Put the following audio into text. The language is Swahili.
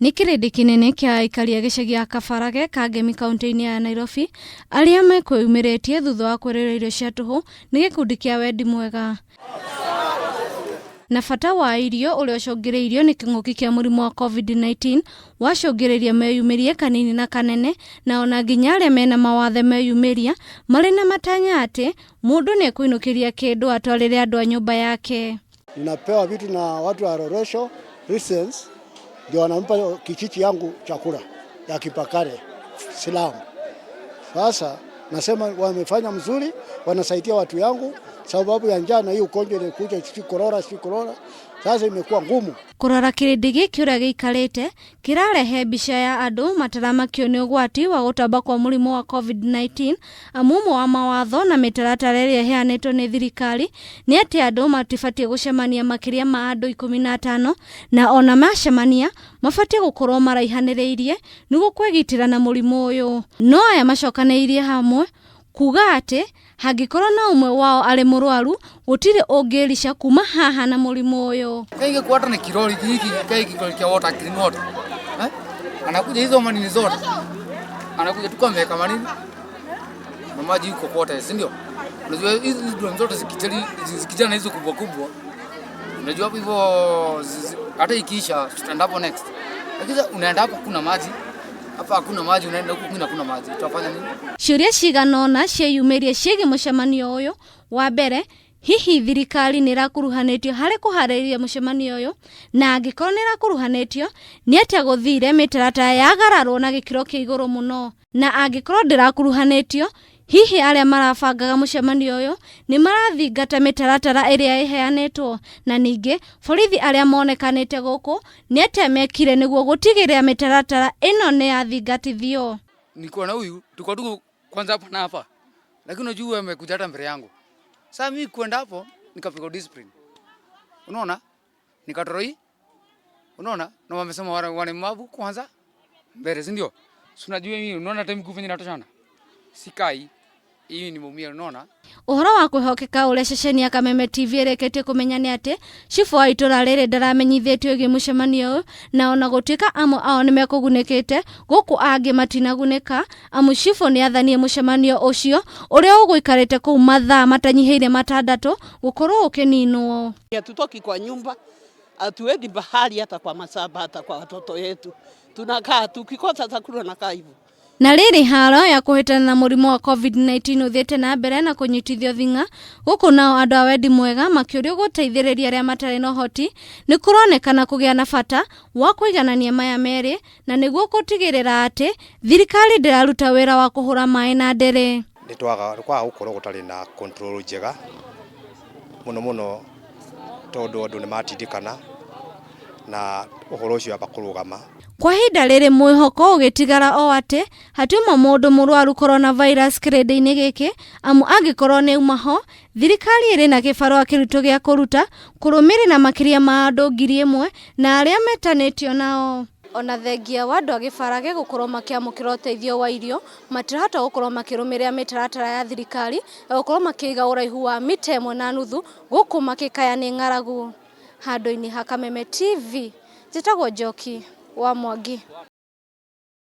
Ni kirindi kinene kia aikari a gicagi ya Kabarage Kangemi kaunti-ini ya Nairobi aria mekwiyumiritie thutha wa kwirirwo irio cia tuhu ni gikundi kia wendi mwega. Na bata wa irio uria ucungiriirio ni king'uki kia murimu wa COVID-19 wacungiriria meyumirie kanini na kanene, na ona nginya aria mena mawathe meyumiria mari na matanya ati mundu ni ekuinukiria kindu atwarire andu a nyumba yake. Ninapewa vitu na watu wa Rorosho Christians, ndio wanampa kichichi yangu chakula ya kipakare Silamu. Sasa nasema wamefanya mzuri, wanasaidia watu yangu sababu ya njaa na hiyo ugonjwa ilikuja korora. Sasa imekuwa ngumu. Kurora kirindi giki uria giikarite kirarehe mbica ya andu mataramakio ni ugwati wa gutamba kwa murimu wa COVID-19 amumu wa mawatho na mitaratara iria iheanitwo ni thirikari ni ati andu matibatie gucemania makiria ma andu 15 na ona macemania mabatie gukorwo maraihaniriirie niguo kwigitira na murimu uyu. No aya macokaniirie hamwe kuga ati hangikorwo na umwe wao ari murwaru gutire ungirica kuma haha na murimu uyu. Kainge kwata ni kirori hiki kaiki kia water clean water. Anakuja hizo manini zote. Anakuja tukameka manini. Na maji yuko kote, si ndio? Unajua hizi drum zote zikijana hizo kubwa kubwa. Unajua hapo hivyo hata ikiisha stand up next. Lakini unaenda hapo kuna maji. Hapa hakuna maji, unaenda huko kuna maji. Tutafanya nini? Ciuria ciganona cieyumirie ciigi mucemanio uyu. Wa mbere, hihi thirikari nimarakuruhanirie hari kuhariria mucemanio uyu, na angikorwo nimarakuruhanitio ni atia guthire mitaratara yagararwo na gikiro kia iguru muno, na angikorwo ndirakuruhanitio hihi aria marabangaga mucemanio uyu ni marathingata mitaratara iria iheanitwo, na ningi borithi aria monekanite guku ni atia mekire niguo gutigirira mitaratara ino ni yathingatithio. Niko na huyu tuko kwanza hapa na hapa, lakini unajua amekuja hata mbele yangu. Sasa mimi kwenda hapo nikapigwa discipline, unaona, nikatoroi, unaona, na wamesema wana mabu kwanza mbele, si ndio? Si unajua mimi, unaona time kufanya natoshana sikai hii ni mumia, unaona. Uhoro wa kwihokeka uria ceceni ya Kameme TV ireketie kumenya ni ati cifu wa itura riri ndaramenyithitio gi mucemanio uyu, na ona gutuika amwe ao ni mekugunikite guku angi matinagunika amu cifu ni athanie mucemanio ucio uria uguikarite ku mathaa matanyihiire matandatu gukorwo ukininwo. Hatutoki kwa nyumba, hatuendi bahari hata kwa masaba, hata kwa watoto yetu. Tunakaa tukikosa chakula na kaivu. Na riri haro ya kuhitana na murimu wa COVID-19 uthiete na mbere na kunyitithio thinga guku nao andu a wendi mwega makiurio guteithiriria aria matari na hoti ni kuronekana kugia na bata wa kuiganania maya meri, na niguo gutigirira ati thirikari ndiraruta wira wa kuhura mai na ndere. Nitwaga gukorwo gutari na control njega muno tondu andu ni matindikana na uhoro ucio abakurugama. Kwa hinda riri mwihoko ugitigara o ati hatiuma mundu murwaru coronavirus kirindi-ini giki amu angikorwo ni umaho thirikari iri na kibarua kiruto gia kuruta kurumirira makiria ma andu 1,000 na aria metanitio nao. Ona thengia wa andu a Gibarage gukorwo makiamukira uteithio wa irio matirahota gukorwo makirumirira mitaratara ya thirikari gukorwo makiiga uraihu wa mita 1.5 guku makikaya ni ng'aragu. Handu-ini ha Kameme TV njitagwo Njoki wa Mwangi.